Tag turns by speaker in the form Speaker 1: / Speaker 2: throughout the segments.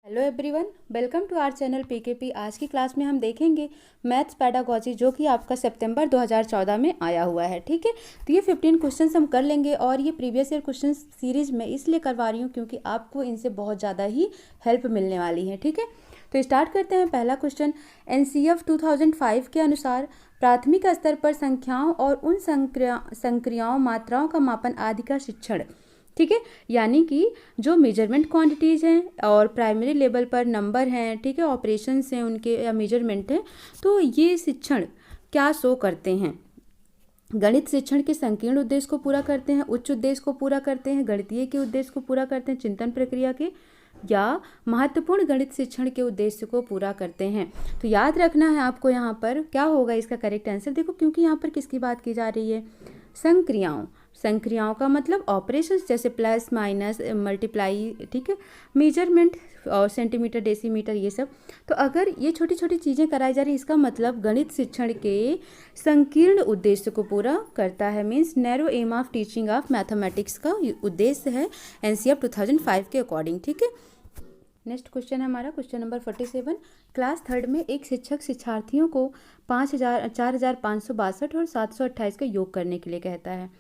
Speaker 1: Hello everyone, welcome to our channel PKP. आज की class में हम देखेंगे मैथ्स पेडागोजी, जो कि आपका सितंबर 2014 में आया हुआ है। ठीक है, तो ये 15 क्वेश्चंस हम कर लेंगे और ये प्रीवियस ईयर क्वेश्चन सीरीज में इसलिए करवा रही हूँ क्योंकि आपको इनसे बहुत ज़्यादा ही हेल्प मिलने वाली है। ठीक है, तो स्टार्ट करते हैं। पहला क्वेश्चन, एनसीएफ 2005 के अनुसार प्राथमिक स्तर पर संख्याओं और उन संक्रियाओं मात्राओं का मापन आदि का शिक्षण। ठीक है, यानी कि जो मेजरमेंट क्वांटिटीज़ हैं और प्राइमरी लेवल पर नंबर हैं, ठीक है, ऑपरेशंस हैं उनके या मेजरमेंट हैं, तो ये शिक्षण क्या शो करते हैं? गणित शिक्षण के संकीर्ण उद्देश्य को पूरा करते हैं, उच्च उद्देश्य को पूरा करते हैं, गणितीय के उद्देश्य को पूरा करते हैं, चिंतन प्रक्रिया के, या महत्वपूर्ण गणित शिक्षण के उद्देश्य को पूरा करते हैं। तो याद रखना है आपको यहाँ पर क्या होगा इसका करेक्ट आंसर। देखो, क्योंकि यहाँ पर किसकी बात की जा रही है? संक्रियाओं का मतलब ऑपरेशंस, जैसे प्लस माइनस मल्टीप्लाई, ठीक है, मेजरमेंट और सेंटीमीटर डेसीमीटर ये सब। तो अगर ये छोटी छोटी चीज़ें कराई जा रही है, इसका मतलब गणित शिक्षण के संकीर्ण उद्देश्य को पूरा करता है। Means narrow aim of teaching of mathematics का उद्देश्य है एनसीएफ 2005 के अकॉर्डिंग। ठीक है, नेक्स्ट क्वेश्चन है हमारा क्वेश्चन नंबर 47। क्लास थर्ड में एक शिक्षक शिक्षार्थियों को 4562 और 728 का योग करने के लिए कहता है।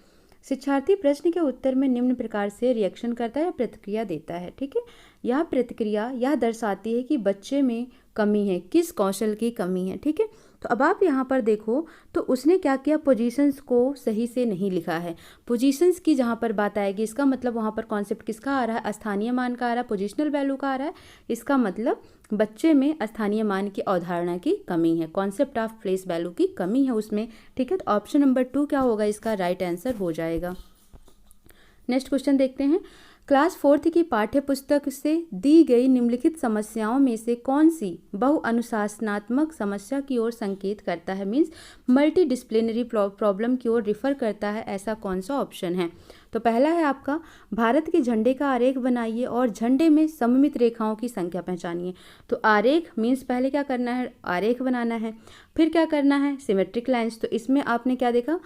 Speaker 1: शिक्षार्थी प्रश्न के उत्तर में निम्न प्रकार से रिएक्शन करता है या प्रतिक्रिया देता है। ठीक है, यह प्रतिक्रिया यह दर्शाती है कि बच्चे में कमी है, किस कौशल की कमी है। ठीक है, तो अब आप यहाँ पर देखो तो उसने क्या किया, पोजीशंस को सही से नहीं लिखा है। पोजीशंस की जहाँ पर बात आएगी, इसका मतलब वहाँ पर कॉन्सेप्ट किसका आ रहा है? स्थानीय मान का आ रहा है, पोजिशनल वैल्यू का आ रहा है। इसका मतलब बच्चे में स्थानीय मान की अवधारणा की कमी है, कॉन्सेप्ट ऑफ प्लेस वैल्यू की कमी है उसमें। ठीक है, तो ऑप्शन नंबर 2 क्या होगा? इसका राइट आंसर हो जाएगा। नेक्स्ट क्वेश्चन देखते हैं। क्लास फोर्थ की पाठ्य पुस्तक से दी गई निम्नलिखित समस्याओं में से कौन सी बहुअनुशासनात्मक समस्या की ओर संकेत करता है? मीन्स मल्टी डिसिप्लिनरी प्रॉब्लम की ओर रिफर करता है, ऐसा कौन सा ऑप्शन है? तो पहला है आपका, भारत के झंडे का आरेख बनाइए और झंडे में सममित रेखाओं की संख्या पहचानिए। तो आरेख मीन्स पहले क्या करना है? आरेख बनाना है, फिर क्या करना है? Symmetric lines. तो इसमें आपने क्या देखा,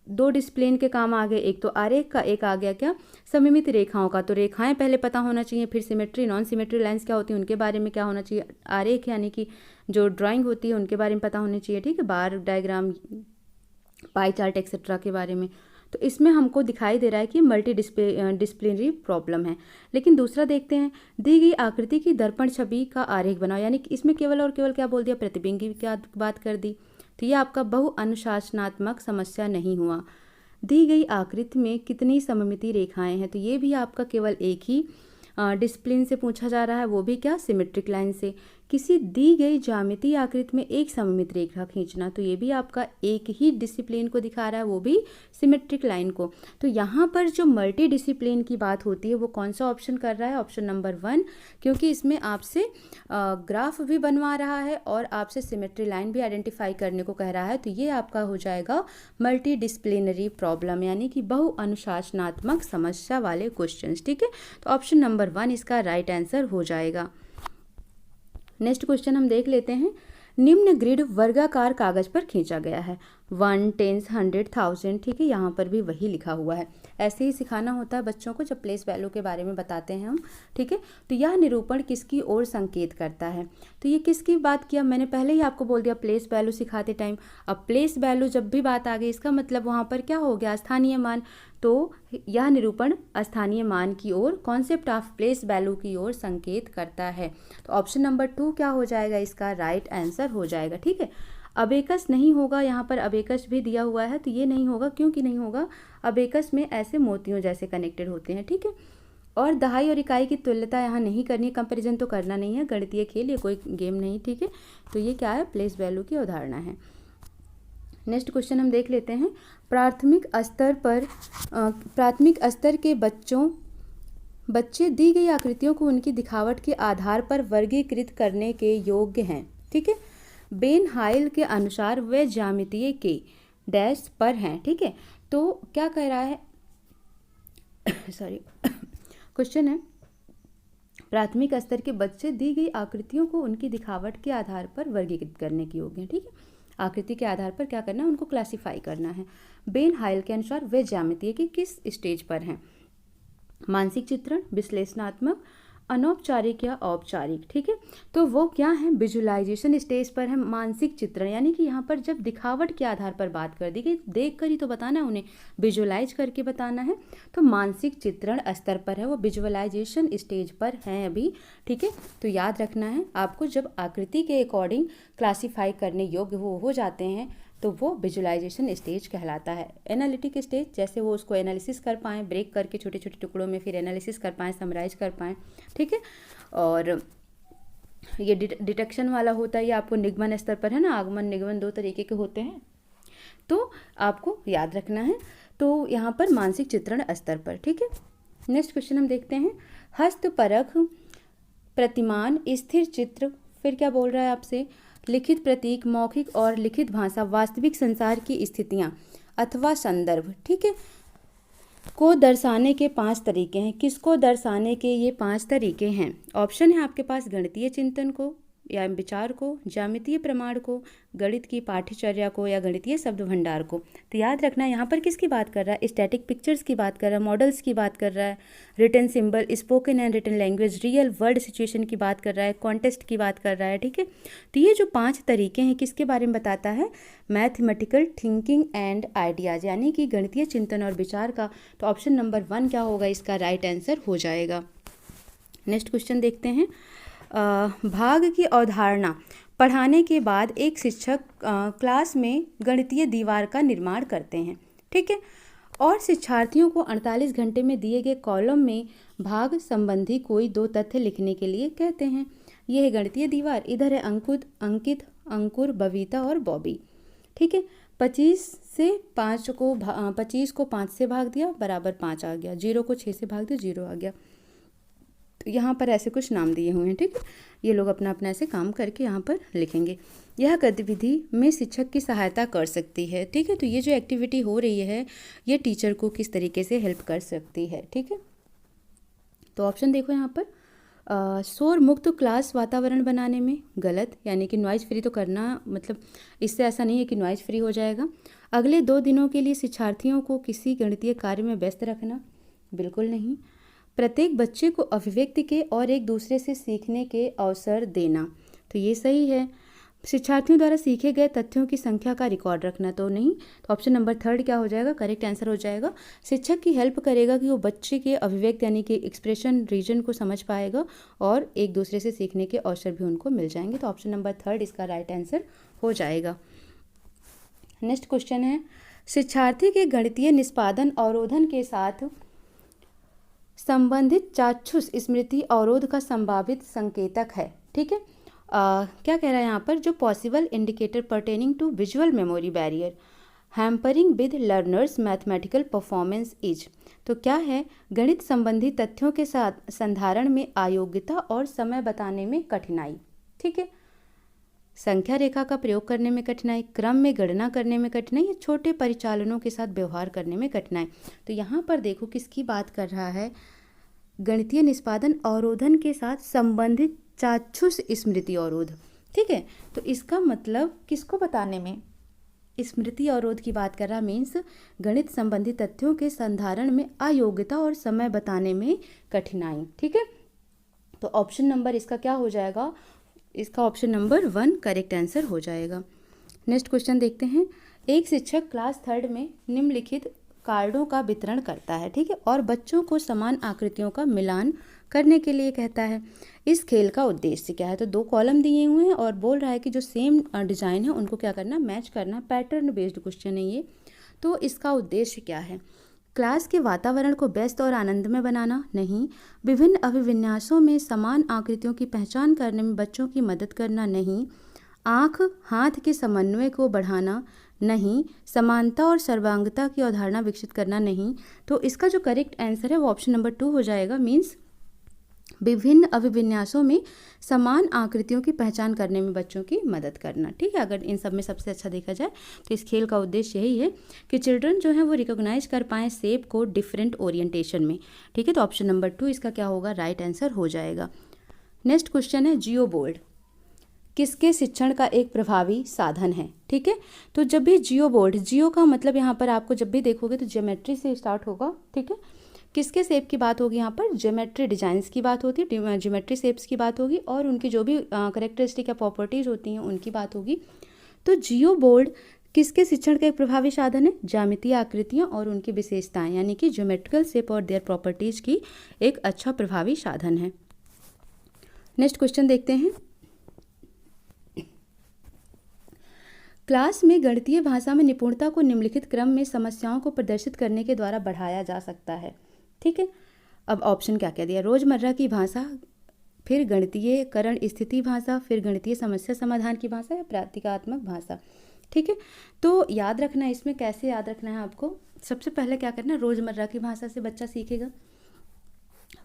Speaker 1: दो डिसिप्लिन के काम आ गए, एक तो आरेख का, एक आ गया क्या? सममित रेखाओं का। तो रेखाएं पहले पता होना चाहिए, फिर सिमेट्री नॉन सिमेट्री लाइंस क्या होती है उनके बारे में क्या होना चाहिए, आरेख यानी कि जो ड्राइंग होती है उनके बारे में पता होनी चाहिए। ठीक है, बार डायग्राम, पाई चार्ट एक्सेट्रा के बारे में। तो इसमें हमको दिखाई दे रहा है कि मल्टी डिसिप्लिनरी प्रॉब्लम है। लेकिन दूसरा देखते हैं, दी गई आकृति की दर्पण छवि का आरेख बनाओ, यानी कि इसमें केवल और केवल क्या बोल दिया? प्रतिबिंब की क्या बात कर दी। तो ये आपका बहुअनुशासनात्मक समस्या नहीं हुआ। दी गई आकृति में कितनी सममिति रेखाएं हैं? तो ये भी आपका केवल एक ही डिसिप्लिन से पूछा जा रहा है, वो भी क्या? सिमेट्रिक लाइन से। किसी दी गई ज्यामितीय आकृति में एक सममित रेखा खींचना, तो ये भी आपका एक ही डिसिप्लिन को दिखा रहा है, वो भी सिमेट्रिक लाइन को। तो यहाँ पर जो मल्टी डिसिप्लिन की बात होती है वो कौन सा ऑप्शन कर रहा है? ऑप्शन नंबर 1, क्योंकि इसमें आपसे ग्राफ भी बनवा रहा है और आपसे सिमेट्री लाइन भी आइडेंटिफाई करने को कह रहा है। तो ये आपका हो जाएगा मल्टी डिसिप्लिनरी प्रॉब्लम, यानी कि बहुअनुशासनात्मक समस्या वाले क्वेश्चंस। ठीक है, तो ऑप्शन नंबर 1 इसका राइट आंसर हो जाएगा। नेक्स्ट क्वेश्चन हम देख लेते हैं। निम्न ग्रिड वर्गाकार कागज पर खींचा गया है, 1, 10, 100, 1000। ठीक है, यहाँ पर भी वही लिखा हुआ है। ऐसे ही सिखाना होता है बच्चों को जब प्लेस वैल्यू के बारे में बताते हैं हम। ठीक है, तो यह निरूपण किसकी ओर संकेत करता है? तो ये किसकी बात किया? मैंने पहले ही आपको बोल दिया प्लेस वैल्यू सिखाते टाइम। अब प्लेस वैल्यू जब भी बात आ गई, इसका मतलब वहाँ पर क्या हो गया? स्थानीय मान। तो यह निरूपण स्थानीय मान की ओर, कॉन्सेप्ट ऑफ प्लेस वैल्यू की ओर संकेत करता है। तो ऑप्शन नंबर 2 क्या हो जाएगा? इसका राइट आंसर हो जाएगा। ठीक है, अबेकस नहीं होगा, यहाँ पर अबेकस भी दिया हुआ है तो ये नहीं होगा। क्योंकि नहीं होगा? अबेकस में ऐसे मोतियों जैसे कनेक्टेड होते हैं। ठीक है, और दहाई और इकाई की तुल्यता यहाँ नहीं करनी, कंपैरिजन तो करना नहीं है, गणितीय खेल, ये कोई गेम नहीं। ठीक है, तो ये क्या है? प्लेस वैल्यू की अवधारणा है। नेक्स्ट क्वेश्चन हम देख लेते हैं। प्राथमिक स्तर के बच्चे दी गई आकृतियों को उनकी दिखावट के आधार पर वर्गीकृत करने के योग्य हैं। ठीक है, बेन हाइल के अनुसार वे ज्यामितीय के डैश पर हैं। ठीक है, तो क्या कह रहा है? सॉरी, क्वेश्चन है, प्राथमिक स्तर के बच्चे दी गई आकृतियों को उनकी दिखावट के आधार पर वर्गीकृत करने के योग्य हैं। ठीक है, आकृति के आधार पर क्या करना है? उनको क्लासिफाई करना है। बेन हाइल के अनुसार वे ज्यामितीय के किस स्टेज पर हैं? मानसिक चित्रण, विश्लेषणात्मक, अनौपचारिक या औपचारिक, ठीक है। तो वो क्या है, विजुअलाइजेशन स्टेज पर है, मानसिक चित्रण, यानी कि यहाँ पर जब दिखावट के आधार पर बात कर दी गई, देख कर ही तो बताना है उन्हें, विजुअलाइज करके बताना है, तो मानसिक चित्रण स्तर पर है, वो विजुअलाइजेशन स्टेज पर हैं अभी, ठीक है। तो याद रखना है आपको, जब आकृति के अकॉर्डिंग क्लासीफाई करने योग्य वो हो जाते हैं तो वो विजुअलाइजेशन स्टेज कहलाता है। एनालिटिक स्टेज, जैसे वो उसको एनालिसिस कर पाएँ, ब्रेक करके छोटे छोटे टुकड़ों में फिर एनालिसिस कर पाएँ, समराइज कर पाएँ, ठीक है। और ये डिटेक्शन वाला होता है, ये आपको निगमन स्तर पर है ना, आगमन निगमन 2 तरीके के होते हैं, तो आपको याद रखना है। तो यहाँ पर मानसिक चित्रण स्तर पर, ठीक है। नेक्स्ट क्वेश्चन हम देखते हैं, हस्तपरक प्रतिमान स्थिर चित्र, फिर क्या बोल रहा है आपसे, लिखित प्रतीक, मौखिक और लिखित भाषा, वास्तविक संसार की स्थितियाँ अथवा संदर्भ, ठीक है, को दर्शाने के 5 तरीके हैं। किसको दर्शाने के ये 5 तरीके हैं? ऑप्शन है आपके पास, गणितीय चिंतन को या विचार को, ज्यामितीय प्रमाण को, गणित की पाठ्यचर्या को, या गणितीय शब्द भंडार को। तो याद रखना यहाँ पर किसकी बात कर रहा है, स्टैटिक पिक्चर्स की बात कर रहा है, मॉडल्स की बात कर रहा है, written symbol, spoken and written language, real world situation की बात कर रहा है, कॉन्टेस्ट की बात कर रहा है, ठीक है। तो ये जो 5 तरीके हैं किसके बारे में बताता है, मैथमेटिकल थिंकिंग एंड आइडियाज, यानी कि गणितीय चिंतन और विचार का। तो ऑप्शन नंबर 1 क्या होगा, इसका राइट आंसर हो जाएगा। नेक्स्ट क्वेश्चन देखते हैं, भाग की अवधारणा, पढ़ाने के बाद एक शिक्षक क्लास में गणितीय दीवार का निर्माण करते हैं, ठीक है, और शिक्षार्थियों को 48 घंटे में दिए गए कॉलम में भाग संबंधी कोई 2 तथ्य लिखने के लिए कहते हैं। ये है गणितीय दीवार, इधर है अंकित, अंकुर, बबीता और बॉबी, ठीक है। 25 को 5 से भाग दिया बराबर 5 आ गया, 0 को 6 से भाग दिया 0 आ गया। तो यहाँ पर ऐसे कुछ नाम दिए हुए हैं, ठीक है। ये लोग अपना अपना ऐसे काम करके यहाँ पर लिखेंगे। यह गतिविधि में शिक्षक की सहायता कर सकती है, ठीक है। तो ये जो एक्टिविटी हो रही है ये टीचर को किस तरीके से हेल्प कर सकती है, ठीक है। तो ऑप्शन देखो यहाँ पर, शोर मुक्त क्लास वातावरण बनाने में, गलत, यानी कि नॉइज फ्री तो करना, मतलब इससे ऐसा नहीं है कि नॉइज फ्री हो जाएगा। अगले 2 दिनों के लिए शिक्षार्थियों को किसी गणितीय कार्य में व्यस्त रखना, बिल्कुल नहीं। प्रत्येक बच्चे को अभिव्यक्ति के और एक दूसरे से सीखने के अवसर देना, तो ये सही है। शिक्षार्थियों द्वारा सीखे गए तथ्यों की संख्या का रिकॉर्ड रखना, तो नहीं। तो ऑप्शन नंबर 3 क्या हो जाएगा, करेक्ट आंसर हो जाएगा। शिक्षक की हेल्प करेगा कि वो बच्चे के अभिव्यक्ति यानी कि एक्सप्रेशन रीजन को समझ पाएगा और एक दूसरे से सीखने के अवसर भी उनको मिल जाएंगे। तो ऑप्शन नंबर 3 इसका राइट आंसर हो जाएगा। नेक्स्ट क्वेश्चन है, शिक्षार्थी के गणितीय निष्पादन अवरोधन के साथ संबंधित चाक्षुष स्मृति अवरोध का संभावित संकेतक है, ठीक है। क्या कह रहा है यहाँ पर, जो possible indicator pertaining to visual memory barrier hampering with learners mathematical performance is. तो क्या है, गणित संबंधी तथ्यों के साथ संधारण में अयोग्यता और समय बताने में कठिनाई, ठीक है। संख्या रेखा का प्रयोग करने में कठिनाई, क्रम में गणना करने में कठिनाई, या छोटे परिचालनों के साथ व्यवहार करने में कठिनाई। तो यहाँ पर देखो किसकी बात कर रहा है, गणितीय निष्पादन अवरोधन के साथ संबंधित चाक्षुष स्मृति अवरोध, ठीक है। तो इसका मतलब किसको बताने में, स्मृति अवरोध की बात कर रहा, मीन्स गणित संबंधी तथ्यों के संधारण में अयोग्यता और समय बताने में कठिनाई, ठीक है। तो ऑप्शन नंबर इसका क्या हो जाएगा, इसका ऑप्शन नंबर 1 करेक्ट आंसर हो जाएगा। नेक्स्ट क्वेश्चन देखते हैं, एक शिक्षक क्लास 3 में निम्नलिखित कार्डों का वितरण करता है, ठीक है, और बच्चों को समान आकृतियों का मिलान करने के लिए कहता है। इस खेल का उद्देश्य क्या है, तो 2 कॉलम दिए हुए हैं और बोल रहा है कि जो सेम डिजाइन है उनको क्या करना, मैच करना, पैटर्न बेस्ड क्वेश्चन है ये। तो इसका उद्देश्य क्या है, क्लास के वातावरण को व्यस्त और आनंदमय बनाना, नहीं। विभिन्न अभिविन्यासों में समान आकृतियों की पहचान करने में बच्चों की मदद करना, नहीं। आँख हाथ के समन्वय को बढ़ाना, नहीं। समानता और सर्वांगता की अवधारणा विकसित करना, नहीं। तो इसका जो करेक्ट आंसर है वो ऑप्शन नंबर 2 हो जाएगा, मीन्स विभिन्न अभिविन्यासों में समान आकृतियों की पहचान करने में बच्चों की मदद करना, ठीक है। अगर इन सब में सबसे अच्छा देखा जाए तो इस खेल का उद्देश्य यही है कि चिल्ड्रन जो है वो रिकॉग्नाइज कर पाएँ शेप को डिफरेंट ओरिएंटेशन में, ठीक है। तो ऑप्शन नंबर 2 इसका क्या होगा, राइट आंसर हो जाएगा। नेक्स्ट क्वेश्चन है, जियो बोर्ड किसके शिक्षण का एक प्रभावी साधन है, ठीक है। तो जब भी जियो बोर्ड, जियो का मतलब यहाँ पर आपको जब भी देखोगे तो ज्योमेट्री से स्टार्ट होगा, ठीक है। किसके शेप की बात होगी यहाँ पर? ज्योमेट्री डिजाइंस की बात होती है, ज्योमेट्री शेप्स की बात होगी और उनकी जो भी करेक्टरिस्टिक या प्रॉपर्टीज होती हैं उनकी बात होगी। तो जियो बोर्ड किसके शिक्षण का एक प्रभावी साधन है? ज्यामितीय आकृतियाँ और उनकी विशेषताएं यानी कि ज्योमेट्रिकल शेप और देयर प्रॉपर्टीज की एक अच्छा प्रभावी साधन है। नेक्स्ट क्वेश्चन देखते हैं। क्लास में गणितीय भाषा में निपुणता को निम्नलिखित क्रम में समस्याओं को प्रदर्शित करने के द्वारा बढ़ाया जा सकता है। ठीक है, अब ऑप्शन क्या क्या दिया? रोजमर्रा की भाषा, फिर गणितीय करण स्थिति भाषा, फिर गणितीय समस्या समाधान की भाषा या प्रतीकात्मक भाषा। ठीक है, तो याद रखना है, इसमें कैसे याद रखना है आपको? सबसे पहले क्या करना है, रोजमर्रा की भाषा से बच्चा सीखेगा,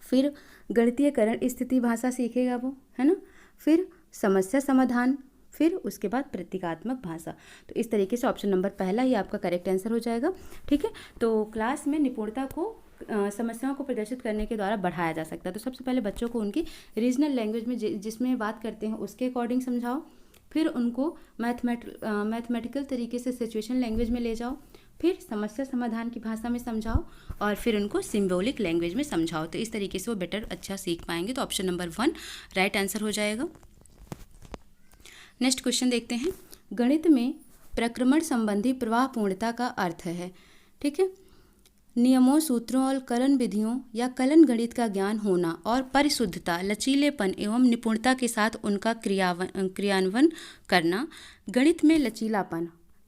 Speaker 1: फिर गणितीय करण स्थिति भाषा सीखेगा वो, है ना, फिर समस्या समाधान, फिर उसके बाद प्रतीकात्मक भाषा। तो इस तरीके से ऑप्शन नंबर पहला ही आपका करेक्ट आंसर हो जाएगा। ठीक है, तो क्लास में निपुणता को समस्याओं को प्रदर्शित करने के द्वारा बढ़ाया जा सकता है। तो सबसे पहले बच्चों को उनकी रीजनल लैंग्वेज में जिसमें बात करते हैं उसके अकॉर्डिंग समझाओ, फिर उनको मैथमेटिकल तरीके से सिचुएशन लैंग्वेज में ले जाओ, फिर समस्या समाधान की भाषा में समझाओ और फिर उनको सिम्बोलिक लैंग्वेज में समझाओ। तो इस तरीके से वो बेटर अच्छा सीख पाएंगे। तो ऑप्शन नंबर 1 राइट आंसर हो जाएगा। नेक्स्ट क्वेश्चन देखते हैं। गणित में प्रक्रमण संबंधी प्रवाह पूर्णता का अर्थ है। ठीक है, नियमों, सूत्रों और कलन विधियों या कलन गणित का ज्ञान होना और परिशुद्धता, लचीलेपन एवं निपुणता के साथ उनका क्रियान्वयन करना गणित में लचीलापन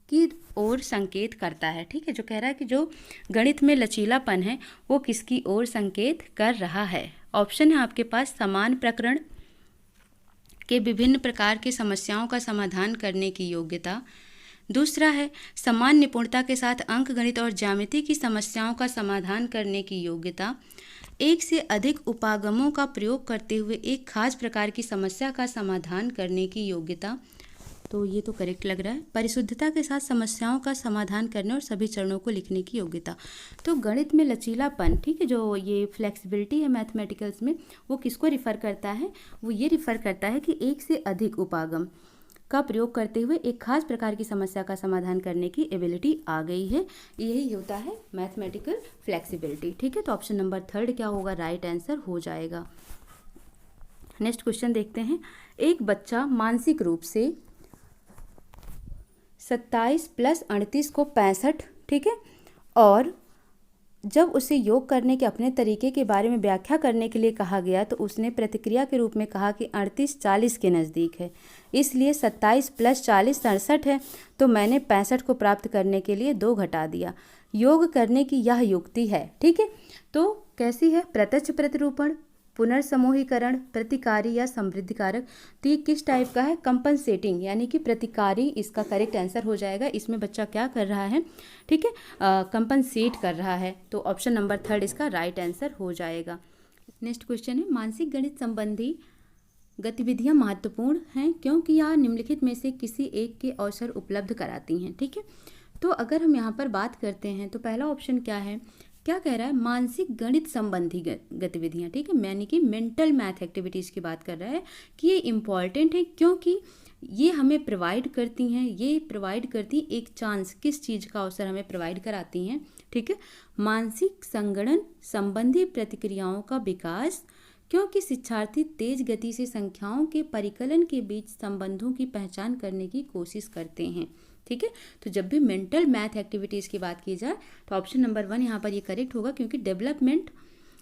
Speaker 1: की ओर संकेत करता है। ठीक है, जो कह रहा है कि जो गणित में लचीलापन है वो किसकी ओर संकेत कर रहा है? ऑप्शन है आपके पास समान प्रकरण के विभिन्न प्रकार की समस्याओं का समाधान करने की योग्यता, दूसरा है समान निपुणता के साथ अंक गणित और ज्यामिति की समस्याओं का समाधान करने की योग्यता, एक से अधिक उपागमों का प्रयोग करते हुए एक खास प्रकार की समस्या का समाधान करने की योग्यता। तो ये तो करेक्ट लग रहा है। परिशुद्धता के साथ समस्याओं का समाधान करने और सभी चरणों को लिखने की योग्यता। तो गणित में लचीलापन, ठीक है, जो ये फ्लेक्सिबिलिटी है मैथमेटिकल्स में, वो किसको रिफ़र करता है? वो ये रिफ़र करता है कि एक से अधिक उपागम का प्रयोग करते हुए एक खास प्रकार की समस्या का समाधान करने की एबिलिटी आ गई है। यही होता है मैथमेटिकल फ्लेक्सिबिलिटी। ठीक है, तो ऑप्शन नंबर 3 क्या होगा? राइट आंसर हो जाएगा। नेक्स्ट क्वेश्चन देखते हैं। एक बच्चा मानसिक रूप से 27 + 38 को 65, ठीक है, और जब उसे योग करने के अपने तरीके के बारे में व्याख्या करने के लिए कहा गया तो उसने प्रतिक्रिया के रूप में कहा कि 38 40 के नज़दीक है, इसलिए 27 + 40 67 है, तो मैंने 65 को प्राप्त करने के लिए 2 घटा दिया। योग करने की यह युक्ति है। ठीक है, तो कैसी है? प्रत्यक्ष प्रतिरूपण, पुनर्समूहीकरण, प्रतिकारी या समृद्धिकारक। तो ये किस टाइप का है? कंपनसेटिंग, यानी कि प्रतिकारी इसका करेक्ट आंसर हो जाएगा। इसमें बच्चा क्या कर रहा है? ठीक है, कंपनसेट कर रहा है। तो ऑप्शन नंबर 3 इसका राइट आंसर हो जाएगा। नेक्स्ट क्वेश्चन है, मानसिक गणित संबंधी गतिविधियां महत्वपूर्ण हैं क्योंकि यह निम्नलिखित में से किसी एक के अवसर उपलब्ध कराती हैं। ठीक है, तो अगर हम यहाँ पर बात करते हैं तो पहला ऑप्शन क्या है? क्या कह रहा है? मानसिक गणित संबंधी गतिविधियां। ठीक है, यानी कि मेंटल मैथ एक्टिविटीज़ की बात कर रहा है कि ये इम्पॉर्टेंट है क्योंकि ये हमें प्रोवाइड करती हैं, ये प्रोवाइड करती एक चांस, किस चीज़ का अवसर हमें प्रोवाइड कराती हैं? ठीक है, मानसिक संगणन संबंधी प्रतिक्रियाओं का विकास, क्योंकि शिक्षार्थी तेज गति से संख्याओं के परिकलन के बीच संबंधों की पहचान करने की कोशिश करते हैं। ठीक है, तो जब भी मेंटल मैथ एक्टिविटीज़ की बात की जाए तो ऑप्शन नंबर 1 यहाँ पर ये करेक्ट होगा, क्योंकि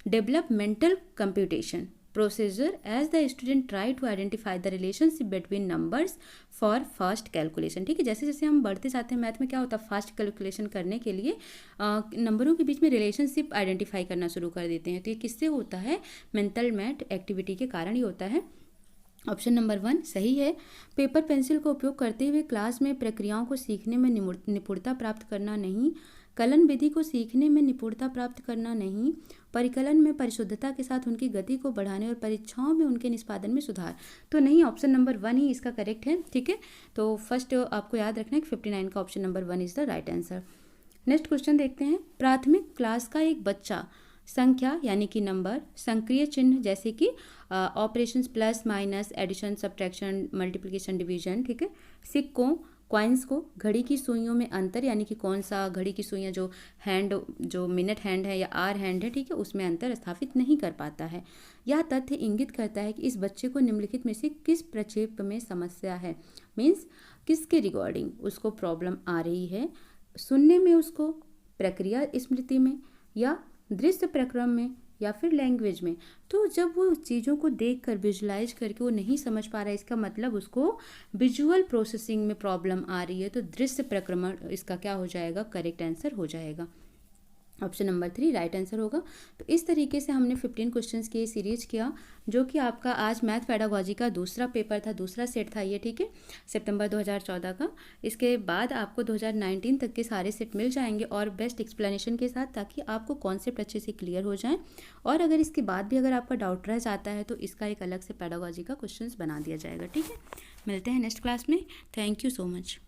Speaker 1: developmental computation procedure as the student try to identify the relationship between numbers for fast calculation. ठीक है, जैसे जैसे हम बढ़ते जाते हैं मैथ में क्या होता है? फास्ट कैलकुलेशन करने के लिए नंबरों के बीच में रिलेशनशिप आइडेंटिफाई करना शुरू कर देते हैं। तो ये किससे होता है? मेंटल मैथ एक्टिविटी के कारण ही होता है। ऑप्शन नंबर 1 सही है। पेपर पेंसिल का उपयोग करते हुए क्लास में प्रक्रियाओं को सीखने में निपुणता प्राप्त करना नहीं, कलन विधि को सीखने में निपुणता प्राप्त करना नहीं, परिकलन में परिशुद्धता के साथ उनकी गति को बढ़ाने और परीक्षाओं में उनके निष्पादन में सुधार। तो नहीं, ऑप्शन नंबर 1 ही इसका करेक्ट है। ठीक है, तो फर्स्ट आपको याद रखना है कि 59 का option number 1 is the right answer. Next question देखते हैं। प्राथमिक क्लास का एक बच्चा संख्या यानी कि नंबर, संक्रिय चिन्ह जैसे कि operations plus minus, addition, subtraction, multiplication, division, ठीक है, सिक्कों, कॉइन्स को घड़ी की सुइयों में अंतर, यानी कि कौन सा घड़ी की सुइयाँ जो हैंड, जो मिनट हैंड है या आर हैंड है, ठीक है, उसमें अंतर स्थापित नहीं कर पाता है। यह तथ्य इंगित करता है कि इस बच्चे को निम्नलिखित में से किस प्रक्षेप में समस्या है, मीन्स किसके रिगार्डिंग उसको प्रॉब्लम आ रही है, सुनने में उसको, प्रक्रिया स्मृति में, या दृश्य प्रक्रम में, या फिर लैंग्वेज में। तो जब वो चीज़ों को देख कर विजुलाइज करके वो नहीं समझ पा रहा है, इसका मतलब उसको विजुअल प्रोसेसिंग में प्रॉब्लम आ रही है, तो दृश्य प्रक्रमण इसका क्या हो जाएगा, करेक्ट आंसर हो जाएगा। ऑप्शन नंबर 3 राइट आंसर होगा। तो इस तरीके से हमने 15 क्वेश्चंस की सीरीज किया, जो कि आपका आज मैथ पेडागोजी का दूसरा पेपर था, दूसरा सेट था ये, ठीक है, सितंबर 2014 का। इसके बाद आपको 2019 तक के सारे सेट मिल जाएंगे और बेस्ट एक्सप्लेनेशन के साथ, ताकि आपको कॉन्सेप्ट अच्छे से क्लियर हो जाए। और अगर इसके बाद भी अगर आपका डाउट रह जाता है तो इसका एक अलग से पेडागोजी का क्वेश्चन बना दिया जाएगा, ठीक है। मिलते हैं नेक्स्ट क्लास में। Thank you so much.